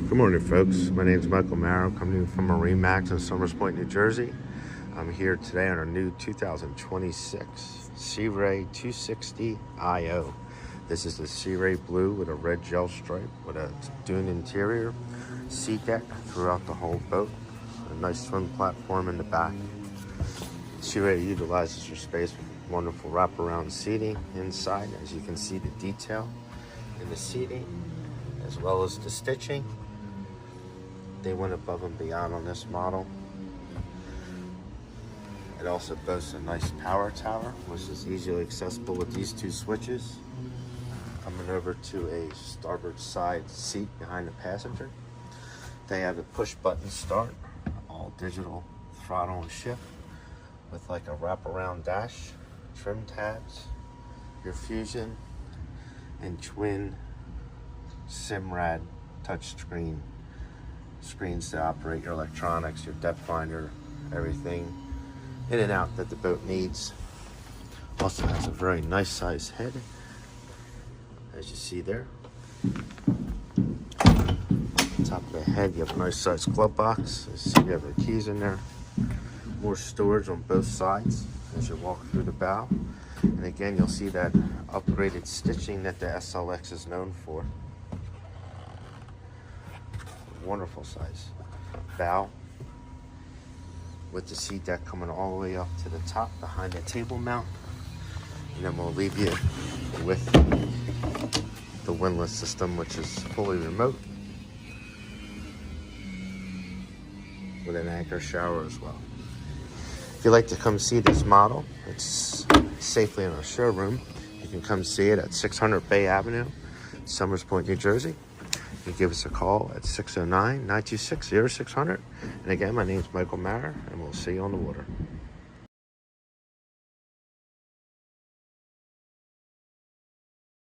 Good morning, folks. My name is Michael Mara. I'm coming from MarineMax in Somers Point, New Jersey. I'm here today on our new 2026 Sea Ray 260 IO. This is the Sea Ray Blue with a red gel stripe with a dune interior, sea deck throughout the whole boat, a nice swim platform in the back. Sea Ray utilizes your space with wonderful wraparound seating inside. As you can see, the detail in the seating as well as the stitching. They went above and beyond on this model. It also boasts a nice power tower, which is easily accessible with these two switches. Coming over to a starboard side seat behind the passenger. They have a push button start, all digital throttle and shift with like a wraparound dash, trim tabs, your Fusion and twin Simrad touchscreen screens to operate your electronics, your depth finder, everything in and out that the boat needs. Also has a very nice sized head, as you see there. Top of the head, you have a nice sized glove box. You see you have the keys in there. More storage on both sides as you walk through the bow. And again, you'll see that upgraded stitching that the SLX is known for. Wonderful size bow with the seat deck coming all the way up to the top behind the table mount. And then we'll leave you with the windlass system, which is fully remote with an anchor shower as well. If you'd like to come see this model, it's safely in our showroom. You can come see it at 600 Bay Avenue, Somers Point, New Jersey. You can give us a call at 609-926-0600. And again, my name is Michael Mara, and we'll see you on the water.